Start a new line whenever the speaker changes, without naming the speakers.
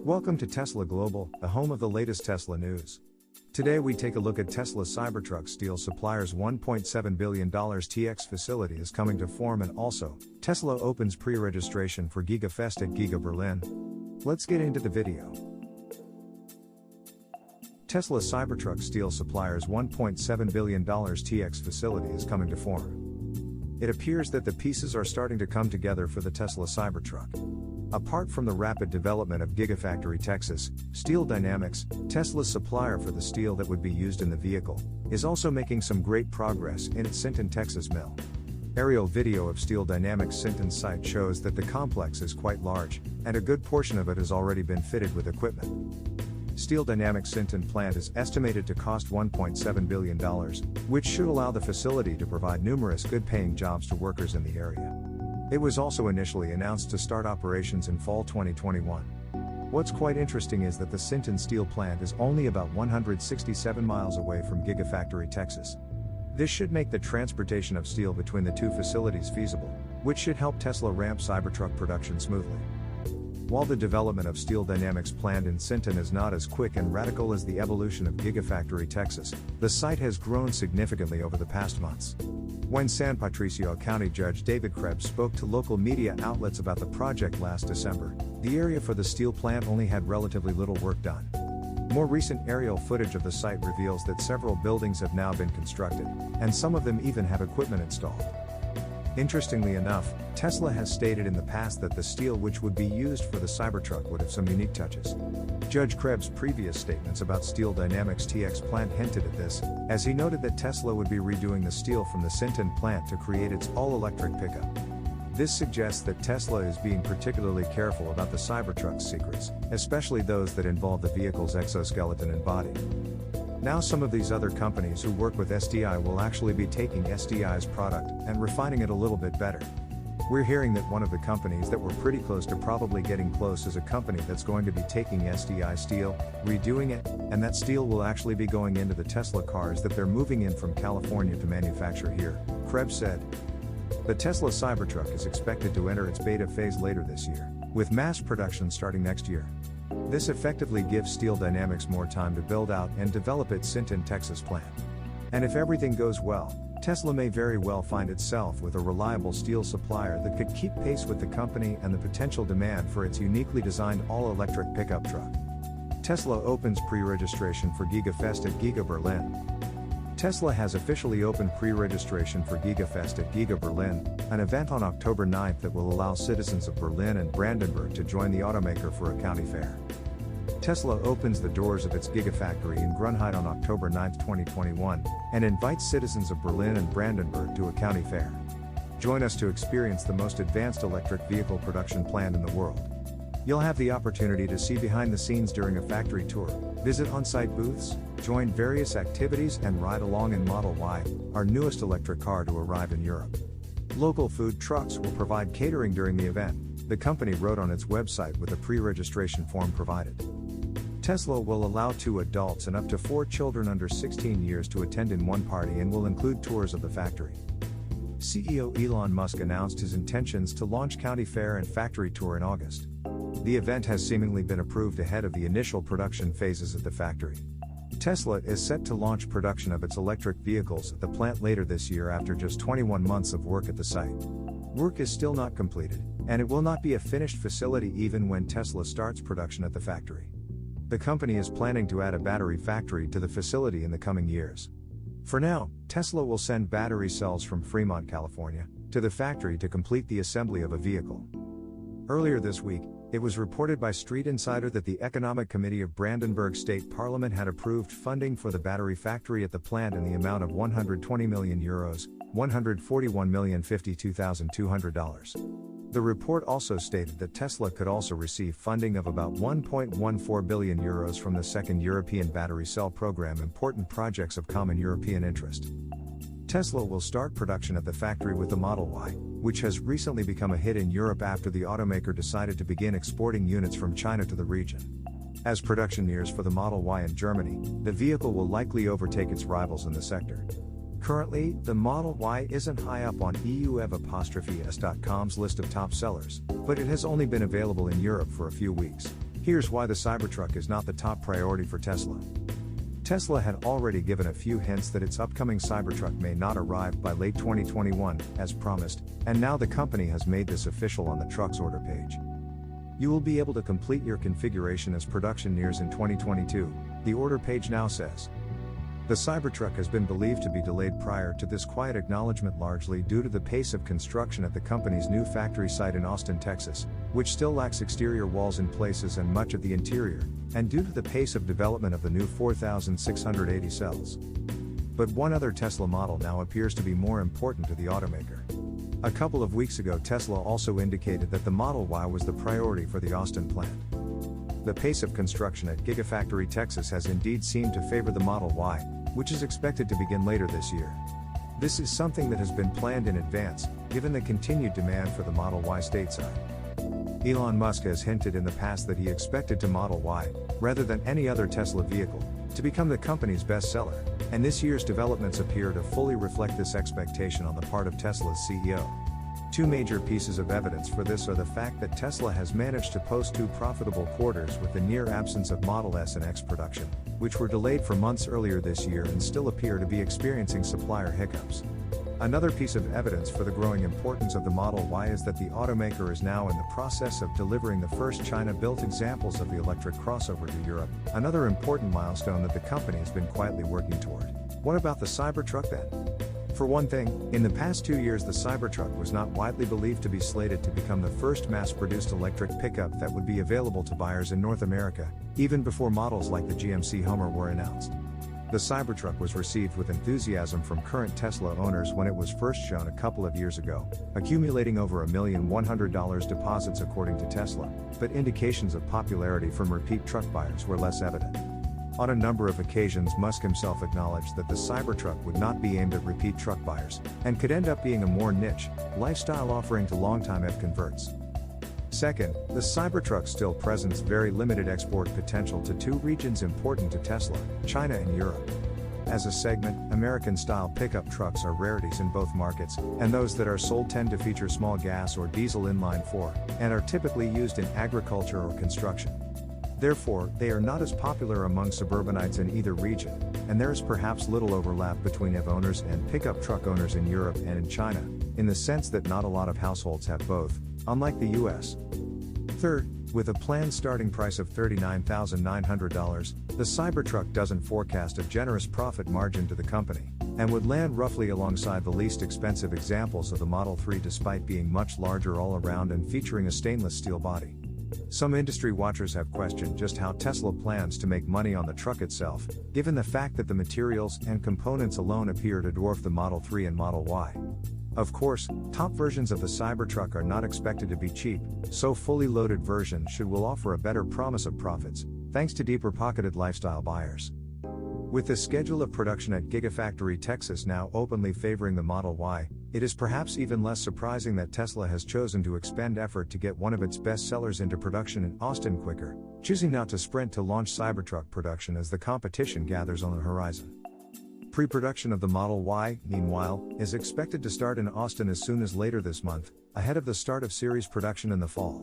Welcome to Tesla Global, the home of the latest Tesla news. Today we take a look at Tesla's Cybertruck steel supplier's $1.7 billion TX facility is coming to form, and also, Tesla opens pre-registration for GigaFest at Giga Berlin. Let's get into the video. Tesla's Cybertruck steel supplier's $1.7 billion TX facility is coming to form. It appears that the pieces are starting to come together for the Tesla Cybertruck. Apart from the rapid development of GigaFactory Texas, Steel Dynamics, Tesla's supplier for the steel that would be used in the vehicle, is also making some great progress in its Sinton, Texas mill. Aerial video of Steel Dynamics' Sinton site shows that the complex is quite large, and a good portion of it has already been fitted with equipment. Steel Dynamics' Sinton plant is estimated to cost $1.7 billion, which should allow the facility to provide numerous good-paying jobs to workers in the area. It was also initially announced to start operations in fall 2021. What's quite interesting is that the Sinton steel plant is only about 167 miles away from GigaFactory Texas. This should make the transportation of steel between the two facilities feasible, which should help Tesla ramp Cybertruck production smoothly. While the development of Steel Dynamics plant in Sinton is not as quick and radical as the evolution of GigaFactory Texas, the site has grown significantly over the past months. When San Patricio County Judge David Krebs spoke to local media outlets about the project last December, the area for the steel plant only had relatively little work done. More recent aerial footage of the site reveals that several buildings have now been constructed, and some of them even have equipment installed. Interestingly enough, Tesla has stated in the past that the steel which would be used for the Cybertruck would have some unique touches. Judge Krebs' previous statements about Steel Dynamics' TX plant hinted at this, as he noted that Tesla would be redoing the steel from the Sinton plant to create its all-electric pickup. This suggests that Tesla is being particularly careful about the Cybertruck's secrets, especially those that involve the vehicle's exoskeleton and body. Now some of these other companies who work with SDI will actually be taking SDI's product and refining it a little bit better. We're hearing that one of the companies that were pretty close to probably getting close is a company that's going to be taking SDI steel, redoing it, and that steel will actually be going into the Tesla cars that they're moving in from California to manufacture here, Krebs said. The Tesla Cybertruck is expected to enter its beta phase later this year, with mass production starting next year. This effectively gives Steel Dynamics more time to build out and develop its Sinton, Texas plant. And if everything goes well, Tesla may very well find itself with a reliable steel supplier that could keep pace with the company and the potential demand for its uniquely designed all-electric pickup truck. Tesla opens pre-registration for GigaFest at Giga Berlin. Tesla has officially opened pre-registration for GigaFest at Giga Berlin, an event on October 9th that will allow citizens of Berlin and Brandenburg to join the automaker for a county fair. Tesla opens the doors of its Gigafactory in Grunheit on October 9, 2021, and invites citizens of Berlin and Brandenburg to a county fair. Join us to experience the most advanced electric vehicle production plant in the world. You'll have the opportunity to see behind the scenes during a factory tour, visit on-site booths, join various activities and ride along in Model Y, our newest electric car to arrive in Europe. Local food trucks will provide catering during the event, the company wrote on its website with a pre-registration form provided. Tesla will allow 2 adults and up to 4 children under 16 years to attend in one party and will include tours of the factory. CEO Elon Musk announced his intentions to launch county fair and factory tour in August. The event has seemingly been approved ahead of the initial production phases at the factory. Tesla is set to launch production of its electric vehicles at the plant later this year after just 21 months of work at the site. Work is still not completed, and it will not be a finished facility even when Tesla starts production at the factory. The company is planning to add a battery factory to the facility in the coming years. For now, Tesla will send battery cells from Fremont, California, to the factory to complete the assembly of a vehicle. Earlier this week, it was reported by Street Insider that the Economic Committee of Brandenburg State Parliament had approved funding for the battery factory at the plant in the amount of €120 million, $141,052,200. The report also stated that Tesla could also receive funding of about €1.14 billion from the second European battery cell program, important projects of common European interest. Tesla will start production at the factory with the Model Y, which has recently become a hit in Europe after the automaker decided to begin exporting units from China to the region. As production nears for the Model Y in Germany, the vehicle will likely overtake its rivals in the sector. Currently, the Model Y isn't high up on EUEV'(s.com's list of top sellers, but it has only been available in Europe for a few weeks. Here's why the Cybertruck is not the top priority for Tesla. Tesla had already given a few hints that its upcoming Cybertruck may not arrive by late 2021, as promised, and now the company has made this official on the truck's order page. You will be able to complete your configuration as production nears in 2022, the order page now says. The Cybertruck has been believed to be delayed prior to this quiet acknowledgement, largely due to the pace of construction at the company's new factory site in Austin, Texas, which still lacks exterior walls in places and much of the interior, and due to the pace of development of the new 4,680 cells. But one other Tesla model now appears to be more important to the automaker. A couple of weeks ago, Tesla also indicated that the Model Y was the priority for the Austin plant. The pace of construction at GIGAFACTORY, Texas has indeed seemed to favor the Model Y, which is expected to begin later this year. This is something that has been planned in advance, given the continued demand for the Model Y stateside. Elon Musk has hinted in the past that he expected to Model Y, rather than any other Tesla vehicle, to become the company's bestseller, and this year's developments appear to fully reflect this expectation on the part of Tesla's CEO. Two major pieces of evidence for this are the fact that Tesla has managed to post 2 profitable quarters with the near absence of Model S and X production, which were delayed for months earlier this year and still appear to be experiencing supplier hiccups. Another piece of evidence for the growing importance of the Model Y is that the automaker is now in the process of delivering the first China-built examples of the electric crossover to Europe, another important milestone that the company has been quietly working toward. What about the Cybertruck then? For one thing, in the past 2 years the Cybertruck was not widely believed to be slated to become the first mass-produced electric pickup that would be available to buyers in North America, even before models like the GMC Hummer were announced. The Cybertruck was received with enthusiasm from current Tesla owners when it was first shown a couple of years ago, accumulating over $1,100,000 deposits according to Tesla, but indications of popularity from repeat truck buyers were less evident. On a number of occasions, Musk himself acknowledged that the Cybertruck would not be aimed at repeat truck buyers, and could end up being a more niche, lifestyle offering to longtime EV converts. Second, the Cybertruck still presents very limited export potential to 2 regions important to Tesla, China and Europe. As a segment, American-style pickup trucks are rarities in both markets, and those that are sold tend to feature small gas or diesel inline-4, and are typically used in agriculture or construction. Therefore, they are not as popular among suburbanites in either region, and there is perhaps little overlap between EV owners and pickup truck owners in Europe and in China, in the sense that not a lot of households have both, unlike the US. Third, with a planned starting price of $39,900, the Cybertruck doesn't forecast a generous profit margin to the company, and would land roughly alongside the least expensive examples of the Model 3 despite being much larger all around and featuring a stainless steel body. Some industry watchers have questioned just how Tesla plans to make money on the truck itself, given the fact that the materials and components alone appear to dwarf the Model 3 and Model Y. Of course, top versions of the Cybertruck are not expected to be cheap, so fully loaded versions will offer a better promise of profits, thanks to deeper-pocketed lifestyle buyers. With the schedule of production at GIGAFACTORY, Texas now openly favoring the Model Y, it is perhaps even less surprising that Tesla has chosen to expend effort to get one of its best sellers into production in Austin quicker, choosing not to sprint to launch Cybertruck production as the competition gathers on the horizon. Pre-production of the Model Y, meanwhile, is expected to start in Austin as soon as later this month, ahead of the start of series production in the fall.